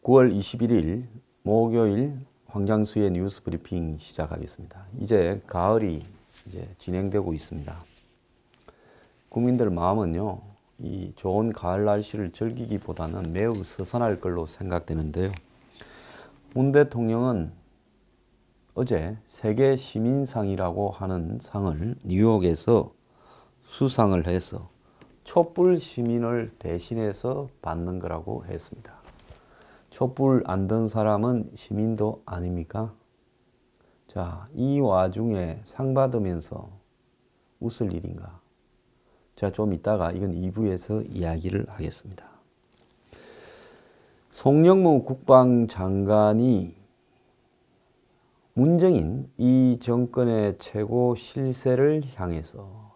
9월 21일 목요일 황장수의 뉴스 브리핑 시작하겠습니다. 이제 가을이 진행되고 있습니다. 국민들 마음은요, 이 좋은 가을 날씨를 즐기기보다는 매우 서선할 걸로 생각되는데요. 문 대통령은 어제 세계 시민상이라고 하는 상을 뉴욕에서 수상을 해서 촛불 시민을 대신해서 받는 거라고 했습니다. 촛불 안 든 사람은 시민도 아닙니까? 자, 이 와중에 상 받으면서 웃을 일인가? 자, 좀 이따가 이건 2부에서 이야기를 하겠습니다. 송영무 국방장관이 문정인 이 정권의 최고 실세를 향해서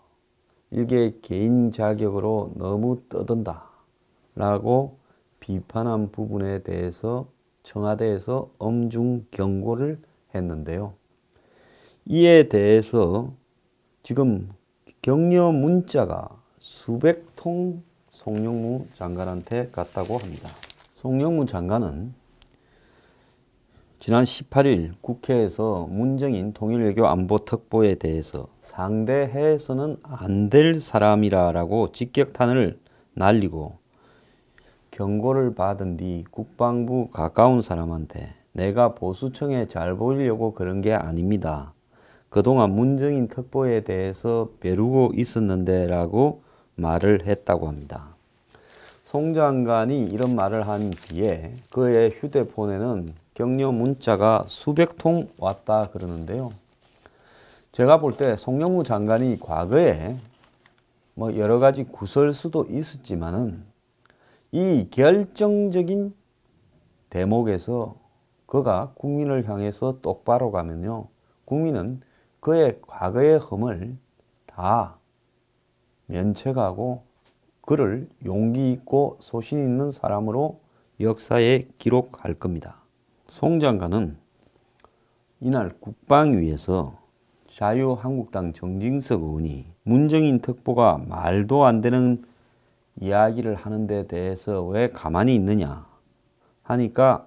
일개 개인 자격으로 너무 떠든다 라고 비판한 부분에 대해서 청와대에서 엄중 경고를 했는데요. 이에 대해서 지금 격려 문자가 수백 통 송영무 장관한테 갔다고 합니다. 송영무 장관은 지난 18일 국회에서 문정인 통일외교 안보특보에 대해서 상대해서는 안 될 사람이라고 직격탄을 날리고 경고를 받은 뒤 국방부 가까운 사람한테 내가 보수청에 잘 보이려고 그런 게 아닙니다. 그동안 문정인 특보에 대해서 벼르고 있었는데 라고 말을 했다고 합니다. 송 장관이 이런 말을 한 뒤에 그의 휴대폰에는 격려 문자가 수백 통 왔다 그러는데요. 제가 볼 때 송영무 장관이 과거에 여러 가지 구설수도 있었지만은 이 결정적인 대목에서 그가 국민을 향해서 똑바로 가면요, 국민은 그의 과거의 흠을 다 면책하고 그를 용기 있고 소신 있는 사람으로 역사에 기록할 겁니다. 송 장관은 이날 국방위에서 자유한국당 정진석 의원이 문정인 특보가 말도 안 되는 이야기를 하는 데 대해서 왜 가만히 있느냐 하니까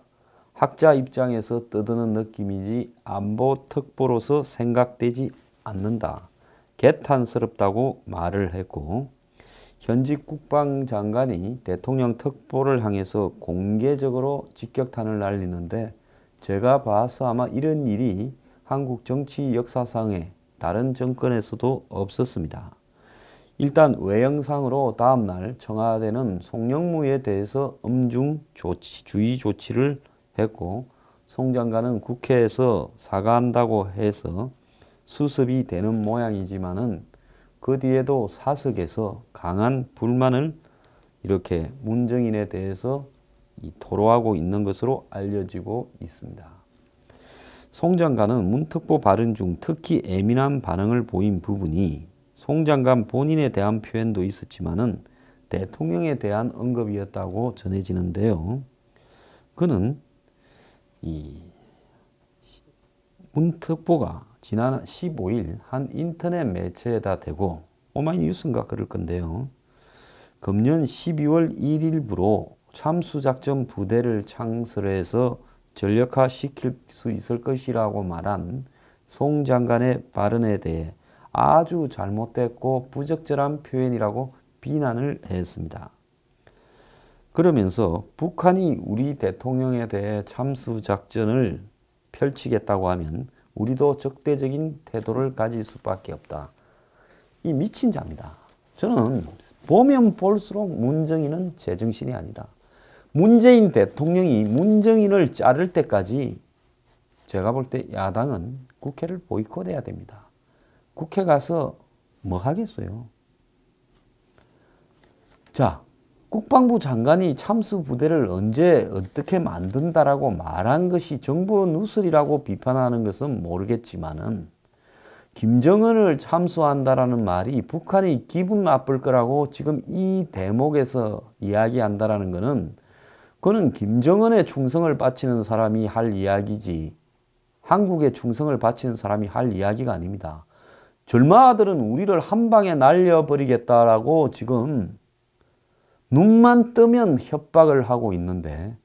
학자 입장에서 떠드는 느낌이지 안보 특보로서 생각되지 않는다. 개탄스럽다고 말을 했고, 현직 국방장관이 대통령 특보를 향해서 공개적으로 직격탄을 날리는데 제가 봐서 아마 이런 일이 한국 정치 역사상에 다른 정권에서도 없었습니다. 일단 외형상으로 다음날 청와대는 송영무에 대해서 엄중 주의 조치를 했고, 송 장관은 국회에서 사과한다고 해서 수습이 되는 모양이지만은 그 뒤에도 사석에서 강한 불만을 이렇게 문정인에 대해서 토로하고 있는 것으로 알려지고 있습니다. 송 장관은 문 특보 발언 중 특히 예민한 반응을 보인 부분이 송 장관 본인에 대한 표현도 있었지만은 대통령에 대한 언급이었다고 전해지는데요. 그는 이 문 특보가 지난 15일 한 인터넷 매체에다 대고 오마이뉴스인가 그럴 건데요. 금년 12월 1일부로 참수작전 부대를 창설해서 전력화시킬 수 있을 것이라고 말한 송 장관의 발언에 대해 아주 잘못됐고 부적절한 표현이라고 비난을 했습니다. 그러면서 북한이 우리 대통령에 대해 참수작전을 펼치겠다고 하면 우리도 적대적인 태도를 가질 수밖에 없다. 이 미친 자입니다. 저는 보면 볼수록 문정인은 제정신이 아니다. 문재인 대통령이 문정인을 자를 때까지 제가 볼 때 야당은 국회를 보이콧해야 됩니다. 국회 가서 뭐 하겠어요? 자, 국방부 장관이 참수 부대를 언제 어떻게 만든다라고 말한 것이 정부 누설이라고 비판하는 것은 모르겠지만은 김정은을 참수한다라는 말이 북한이 기분 나쁠 거라고 지금 이 대목에서 이야기한다라는 것은 그는 김정은의 충성을 바치는 사람이 할 이야기지 한국의 충성을 바치는 사람이 할 이야기가 아닙니다. 절마들은 우리를 한 방에 날려버리겠다라고 지금 눈만 뜨면 협박을 하고 있는데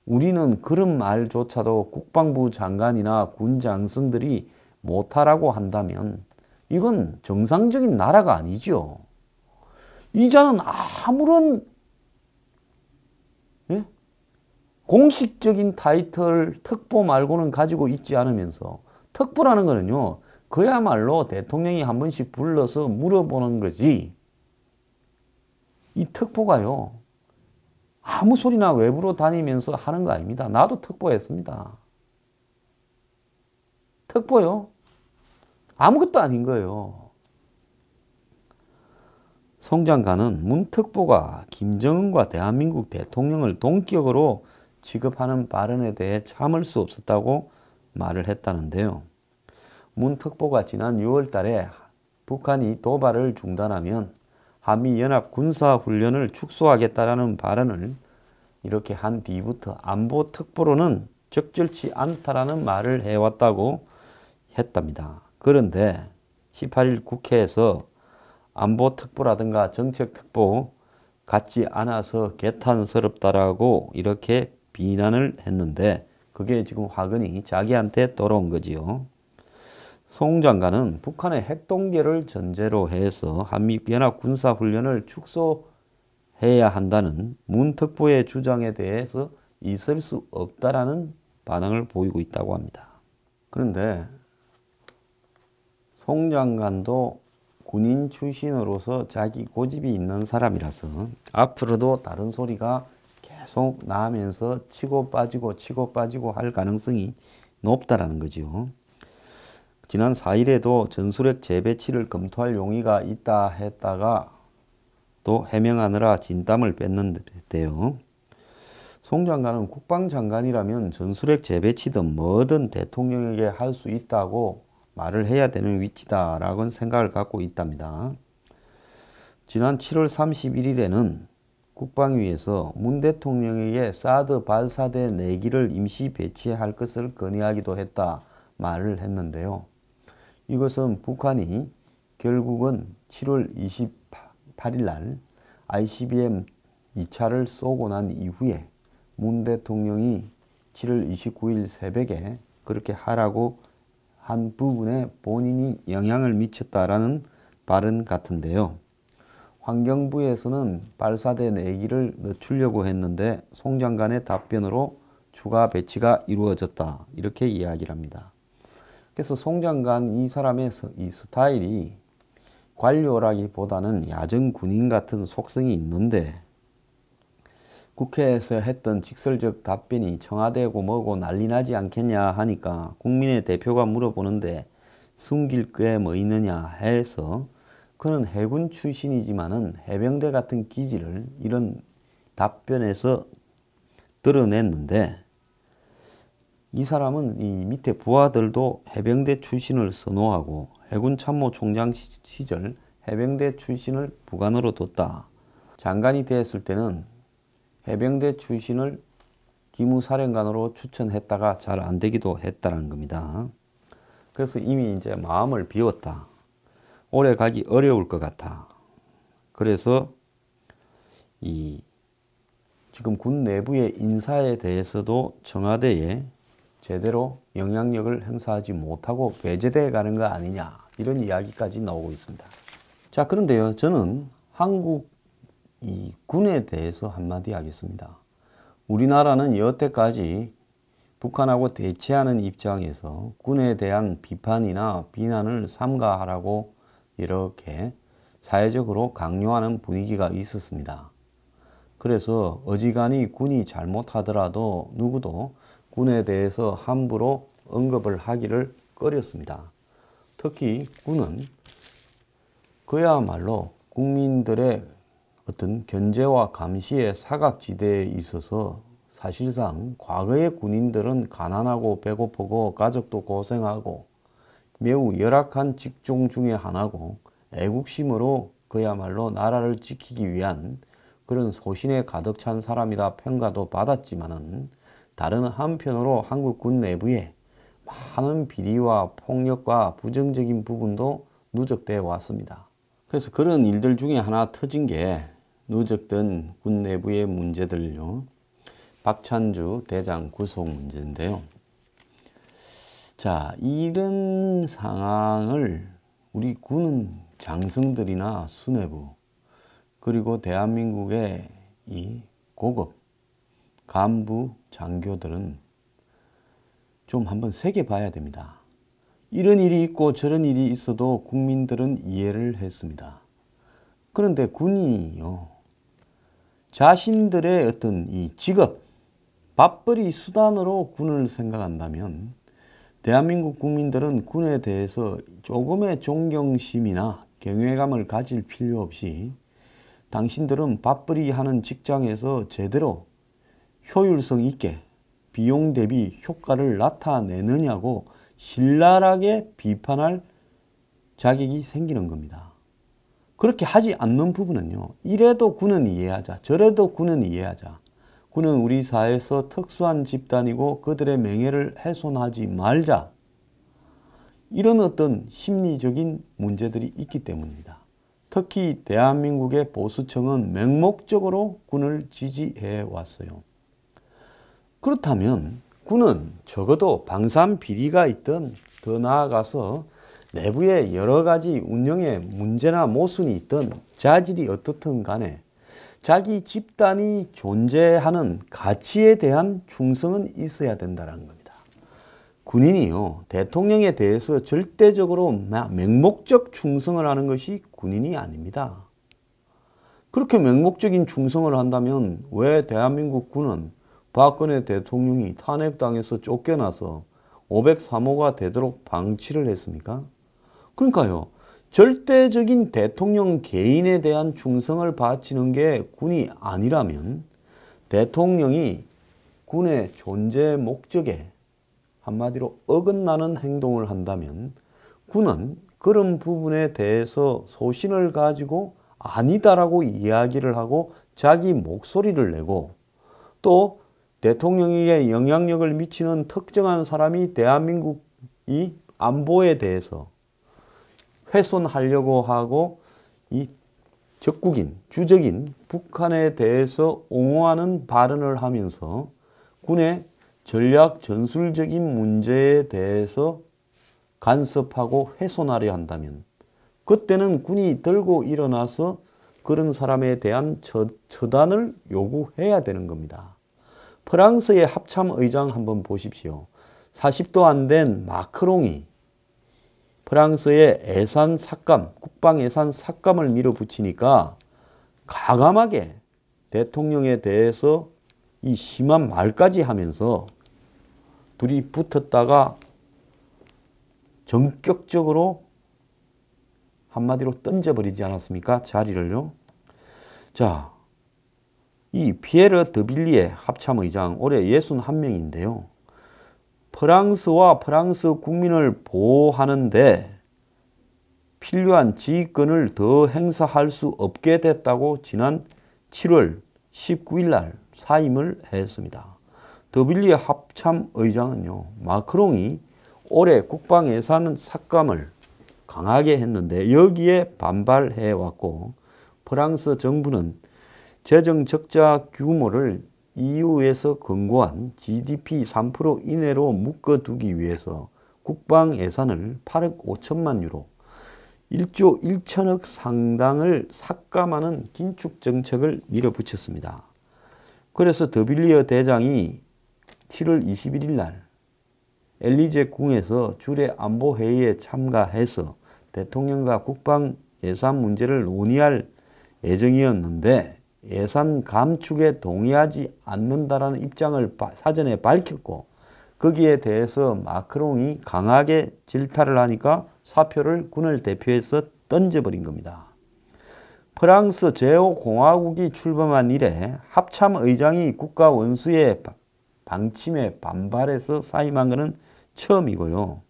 우리는 그런 말조차도 국방부 장관이나 군 장성들이 못하라고 한다면 이건 정상적인 나라가 아니죠. 이 자는 아무런 예? 공식적인 타이틀 특보 말고는 가지고 있지 않으면서, 특보라는 거는요, 그야말로 대통령이 한 번씩 불러서 물어보는 거지, 이 특보가요 아무 소리나 외부로 다니면서 하는 거 아닙니다. 나도 특보했습니다. 특보요? 아무것도 아닌 거예요. 송 장관은 문 특보가 김정은과 대한민국 대통령을 동격으로 취급하는 발언에 대해 참을 수 없었다고 말을 했다는데요. 문 특보가 지난 6월 달에 북한이 도발을 중단하면 한미연합 군사훈련을 축소하겠다라는 발언을 이렇게 한 뒤부터 안보 특보로는 적절치 않다라는 말을 해왔다고 했답니다. 그런데 18일 국회에서 안보 특보라든가 정책 특보 같지 않아서 개탄스럽다라고 이렇게 비난을 했는데, 그게 지금 화근이 자기한테 돌아온 거지요. 송 장관은 북한의 핵동결을 전제로 해서 한미연합 군사훈련을 축소해야 한다는 문 특보의 주장에 대해서 있을 수 없다라는 반응을 보이고 있다고 합니다. 그런데 송 장관도 군인 출신으로서 자기 고집이 있는 사람이라서 앞으로도 다른 소리가 계속 나면서 치고 빠지고 할 가능성이 높다라는 거죠. 지난 4일에도 전술핵 재배치를 검토할 용의가 있다 했다가 또 해명하느라 진땀을 뺐는데요. 송 장관은 국방장관이라면 전술핵 재배치든 뭐든 대통령에게 할 수 있다고 말을 해야 되는 위치다라고 생각을 갖고 있답니다. 지난 7월 31일에는 국방위에서 문 대통령에게 사드 발사대 4기를 임시 배치할 것을 건의하기도 했다 말을 했는데요. 이것은 북한이 결국은 7월 28일 날 ICBM 2차를 쏘고 난 이후에 문 대통령이 7월 29일 새벽에 그렇게 하라고 한 부분에 본인이 영향을 미쳤다라는 발언 같은데요. 환경부에서는 발사대 4기를 늦추려고 했는데 송 장관의 답변으로 추가 배치가 이루어졌다, 이렇게 이야기를 합니다. 그래서 송 장관 이 사람의 이 스타일이 관료라기보다는 야전 군인 같은 속성이 있는데, 국회에서 했던 직설적 답변이 청와대고 뭐고 난리 나지 않겠냐 하니까 국민의 대표가 물어보는데 숨길 게 뭐 있느냐 해서, 그는 해군 출신이지만은 해병대 같은 기질을 이런 답변에서 드러냈는데, 이 사람은 이 밑에 부하들도 해병대 출신을 선호하고 해군 참모총장 시절 해병대 출신을 부관으로 뒀다. 장관이 되었을 때는 해병대 출신을 기무사령관으로 추천했다가 잘 안 되기도 했다는 겁니다. 그래서 이미 이제 마음을 비웠다. 오래 가기 어려울 것 같아. 그래서 지금 군 내부의 인사에 대해서도 청와대에 제대로 영향력을 행사하지 못하고 배제돼 가는 거 아니냐, 이런 이야기까지 나오고 있습니다. 자, 그런데요, 저는 한국 군에 대해서 한마디 하겠습니다. 우리나라는 여태까지 북한하고 대치하는 입장에서 군에 대한 비판이나 비난을 삼가하라고 이렇게 사회적으로 강요하는 분위기가 있었습니다. 그래서 어지간히 군이 잘못하더라도 누구도 군에 대해서 함부로 언급을 하기를 꺼렸습니다. 특히 군은 그야말로 국민들의 어떤 견제와 감시의 사각지대에 있어서 사실상 과거의 군인들은 가난하고 배고프고 가족도 고생하고 매우 열악한 직종 중에 하나고 애국심으로 그야말로 나라를 지키기 위한 그런 소신에 가득 찬 사람이라 평가도 받았지만은, 다른 한편으로 한국 군 내부에 많은 비리와 폭력과 부정적인 부분도 누적되어 왔습니다. 그래서 그런 일들 중에 하나 터진 게 누적된 군 내부의 문제들요. 박찬주 대장 구속 문제인데요. 자, 이런 상황을 우리 군 장성들이나 수뇌부 그리고 대한민국의 이 고급 간부 장교들은 좀 한번 새겨 봐야 됩니다. 이런 일이 있고 저런 일이 있어도 국민들은 이해를 했습니다. 그런데 군이요, 자신들의 어떤 이 직업, 밥벌이 수단으로 군을 생각한다면 대한민국 국민들은 군에 대해서 조금의 존경심이나 경외감을 가질 필요 없이 당신들은 밥벌이 하는 직장에서 제대로 효율성 있게 비용 대비 효과를 나타내느냐고 신랄하게 비판할 자격이 생기는 겁니다. 그렇게 하지 않는 부분은요, 이래도 군은 이해하자, 저래도 군은 이해하자. 군은 우리 사회에서 특수한 집단이고 그들의 명예를 훼손하지 말자. 이런 어떤 심리적인 문제들이 있기 때문입니다. 특히 대한민국의 보수층은 맹목적으로 군을 지지해 왔어요. 그렇다면 군은 적어도 방산 비리가 있든 더 나아가서 내부에 여러 가지 운영에 문제나 모순이 있든 자질이 어떻든 간에 자기 집단이 존재하는 가치에 대한 충성은 있어야 된다는 겁니다. 군인이요, 대통령에 대해서 절대적으로 맹목적 충성을 하는 것이 군인이 아닙니다. 그렇게 맹목적인 충성을 한다면 왜 대한민국 군은 박근혜 대통령이 탄핵당해서 쫓겨나서 503호가 되도록 방치를 했습니까? 그러니까요, 절대적인 대통령 개인에 대한 충성을 바치는 게 군이 아니라면 대통령이 군의 존재 목적에 한마디로 어긋나는 행동을 한다면 군은 그런 부분에 대해서 소신을 가지고 아니다라고 이야기를 하고 자기 목소리를 내고 또 대통령에게 영향력을 미치는 특정한 사람이 대한민국이 안보에 대해서 훼손하려고 하고 이 적국인, 주적인 북한에 대해서 옹호하는 발언을 하면서 군의 전략 전술적인 문제에 대해서 간섭하고 훼손하려 한다면 그때는 군이 들고 일어나서 그런 사람에 대한 처단을 요구해야 되는 겁니다. 프랑스의 합참의장 한번 보십시오. 40도 안 된 마크롱이 프랑스의 예산 삭감, 국방 예산 삭감을 밀어붙이니까 과감하게 대통령에 대해서 이 심한 말까지 하면서 둘이 붙었다가 전격적으로 한마디로 던져버리지 않았습니까? 자리를요. 자, 이 피에르 드빌리에 합참의장 올해 61명인데요. 프랑스와 프랑스 국민을 보호하는데 필요한 지휘권을 더 행사할 수 없게 됐다고 지난 7월 19일 날 사임을 했습니다. 드빌리에 합참의장은요, 마크롱이 올해 국방 예산 삭감을 강하게 했는데 여기에 반발해 왔고 프랑스 정부는 재정 적자 규모를 EU에서 권고한 GDP 3% 이내로 묶어두기 위해서 국방 예산을 8억 5천만 유로, 1조 1천억 상당을 삭감하는 긴축 정책을 밀어붙였습니다. 그래서 드빌리어 대장이 7월 21일 날 엘리제 궁에서 주례 안보회의에 참가해서 대통령과 국방 예산 문제를 논의할 예정이었는데 예산 감축에 동의하지 않는다라는 입장을 사전에 밝혔고 거기에 대해서 마크롱이 강하게 질타를 하니까 사표를 군을 대표해서 던져버린 겁니다. 프랑스 제5공화국이 출범한 이래 합참의장이 국가 원수의 방침에 반발해서 사임한 것은 처음이고요.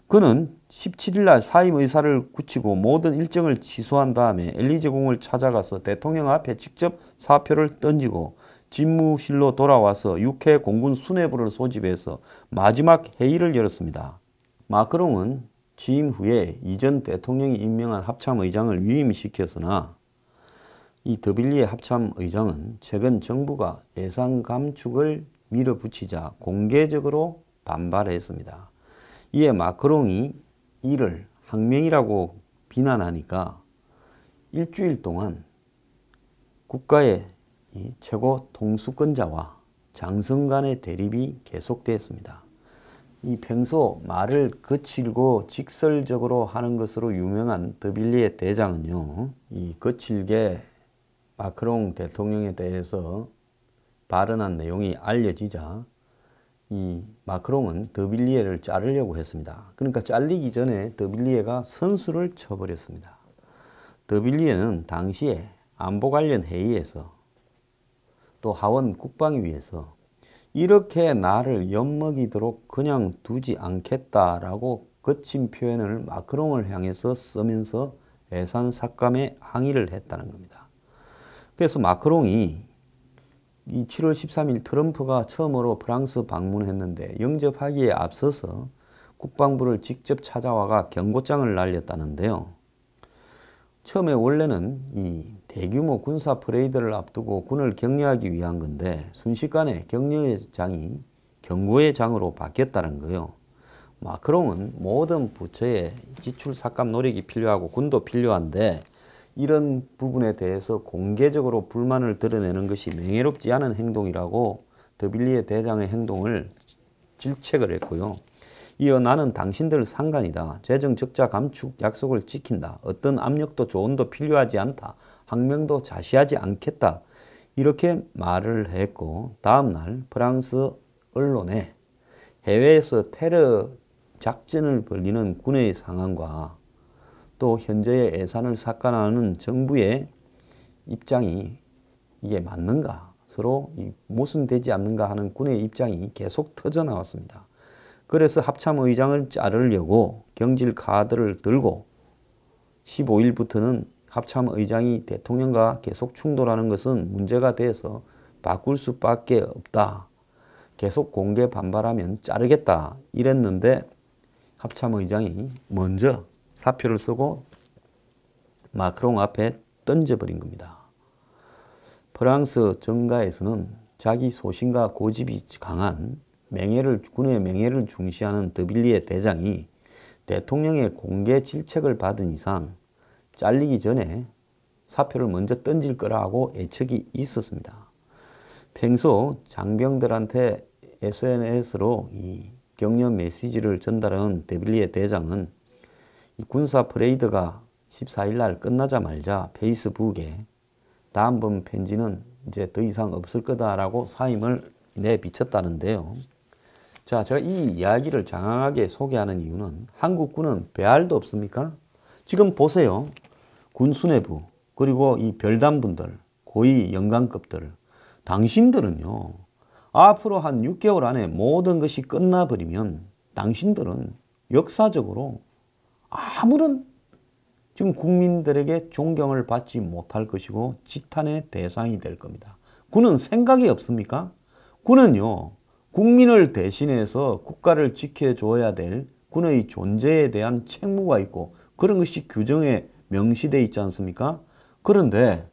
그는 17일 날 사임 의사를 굳히고 모든 일정을 취소한 다음에 엘리제궁을 찾아가서 대통령 앞에 직접 사표를 던지고 집무실로 돌아와서 육해 공군 수뇌부를 소집해서 마지막 회의를 열었습니다. 마크롱은 취임 후에 이전 대통령이 임명한 합참의장을 위임시켰으나 이 더빌리에 합참의장은 최근 정부가 예산 감축을 밀어붙이자 공개적으로 반발했습니다. 이에 마크롱이 이를 항명이라고 비난하니까 일주일 동안 국가의 최고 통수권자와 장성 간의 대립이 계속되었습니다. 이 평소 말을 거칠고 직설적으로 하는 것으로 유명한 더빌리에 대장은요, 이 거칠게 마크롱 대통령에 대해서 발언한 내용이 알려지자 이 마크롱은 더빌리에를 자르려고 했습니다. 그러니까 잘리기 전에 더빌리에가 선수를 쳐버렸습니다. 더빌리에는 당시에 안보 관련 회의에서 또 하원 국방위에서 이렇게 나를 엿먹이도록 그냥 두지 않겠다라고 거친 표현을 마크롱을 향해서 쓰면서 예산 삭감에 항의를 했다는 겁니다. 그래서 마크롱이 이 7월 13일 트럼프가 처음으로 프랑스 방문했는데 영접하기에 앞서서 국방부를 직접 찾아와가 경고장을 날렸다는데요. 처음에 원래는 이 대규모 군사 퍼레이드를 앞두고 군을 격려하기 위한 건데 순식간에 격려의 장이 경고의 장으로 바뀌었다는 거예요. 마크롱은 모든 부처의 지출 삭감 노력이 필요하고 군도 필요한데 이런 부분에 대해서 공개적으로 불만을 드러내는 것이 명예롭지 않은 행동이라고 더빌리에 대장의 행동을 질책을 했고요. 이어 나는 당신들 상관이다. 재정 적자 감축 약속을 지킨다. 어떤 압력도 조언도 필요하지 않다. 항명도 자시하지 않겠다. 이렇게 말을 했고 다음날 프랑스 언론에 해외에서 테러 작전을 벌이는 군의 상황과 또 현재의 예산을 삭감하는 정부의 입장이 이게 맞는가, 서로 모순되지 않는가 하는 군의 입장이 계속 터져 나왔습니다. 그래서 합참의장을 자르려고 경질 카드를 들고 15일부터는 합참의장이 대통령과 계속 충돌하는 것은 문제가 돼서 바꿀 수밖에 없다. 계속 공개 반발하면 자르겠다 이랬는데 합참의장이 먼저 사표를 쓰고 마크롱 앞에 던져버린 겁니다. 프랑스 정가에서는 자기 소신과 고집이 강한 군의 명예를 중시하는 더빌리에 대장이 대통령의 공개 질책을 받은 이상 잘리기 전에 사표를 먼저 던질 거라고 예측이 있었습니다. 평소 장병들한테 SNS로 이 격려 메시지를 전달한 더빌리에 대장은 이 군사 퍼레이드가 14일 날 끝나자마자 페이스북에 다음번 편지는 이제 더 이상 없을 거다라고 사임을 내비쳤다는데요. 자, 제가 이 이야기를 장황하게 소개하는 이유는 한국군은 배알도 없습니까? 지금 보세요. 군 수뇌부 그리고 이 별단분들, 고위 연관급들, 당신들은요. 앞으로 한 6개월 안에 모든 것이 끝나버리면 당신들은 역사적으로 아무런 지금 국민들에게 존경을 받지 못할 것이고 지탄의 대상이 될 겁니다. 군은 생각이 없습니까? 군은요. 국민을 대신해서 국가를 지켜줘야 될 군의 존재에 대한 책무가 있고 그런 것이 규정에 명시되어 있지 않습니까? 그런데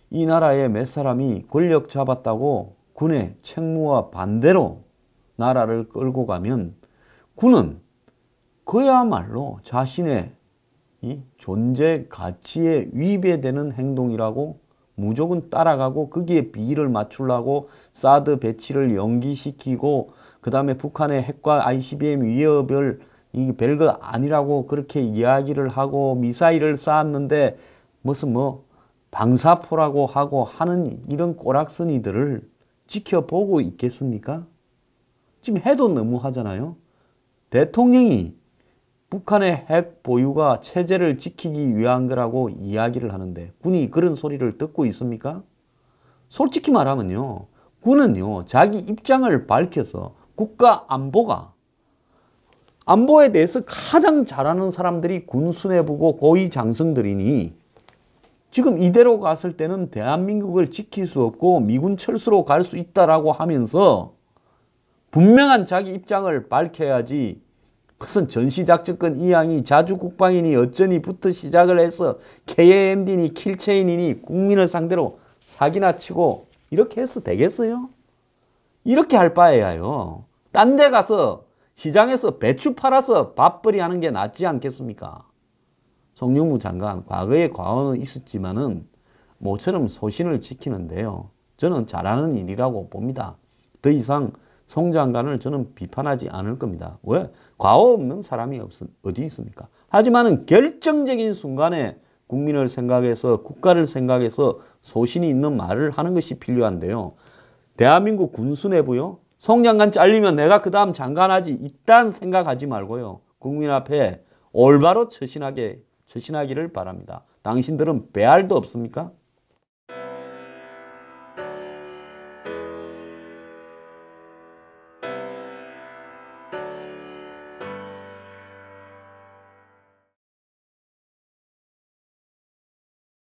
이 나라에 몇 사람이 권력 잡았다고 군의 책무와 반대로 나라를 끌고 가면 군은 그야말로 자신의 이 존재 가치에 위배되는 행동이라고 무조건 따라가고 거기에 비를 맞추려고 사드 배치를 연기시키고 그 다음에 북한의 핵과 ICBM 위협을 이 별거 아니라고 그렇게 이야기를 하고 미사일을 쐈는데 무슨 방사포라고 하고 하는 이런 꼬락서니들을 지켜보고 있겠습니까? 지금 해도 너무하잖아요. 대통령이 북한의 핵 보유가 체제를 지키기 위한 거라고 이야기를 하는데 군이 그런 소리를 듣고 있습니까? 솔직히 말하면요. 군은요. 자기 입장을 밝혀서 국가 안보에 대해서 가장 잘하는 사람들이 군 수뇌부고 고위 장성들이니 지금 이대로 갔을 때는 대한민국을 지킬 수 없고 미군 철수로 갈 수 있다라고 하면서 분명한 자기 입장을 밝혀야지 무슨 전시작전권 이양이 자주국방이니 어쩌니부터 시작을 해서 KMD니 킬체인이니 국민을 상대로 사기나 치고 이렇게 해서 되겠어요? 이렇게 할 바에야요. 딴 데 가서 시장에서 배추 팔아서 밥벌이 하는 게 낫지 않겠습니까? 송영무 장관, 과거에 과언은 있었지만은 모처럼 소신을 지키는데요. 저는 잘하는 일이라고 봅니다. 더 이상 송 장관을 저는 비판하지 않을 겁니다. 왜? 과오 없는 사람이 어디 있습니까? 하지만은 결정적인 순간에 국민을 생각해서 국가를 생각해서 소신이 있는 말을 하는 것이 필요한데요. 대한민국 군수 내부요. 송 장관 잘리면 내가 그 다음 장관하지 이딴 생각하지 말고요. 국민 앞에 올바로 처신하기를 바랍니다. 당신들은 배알도 없습니까?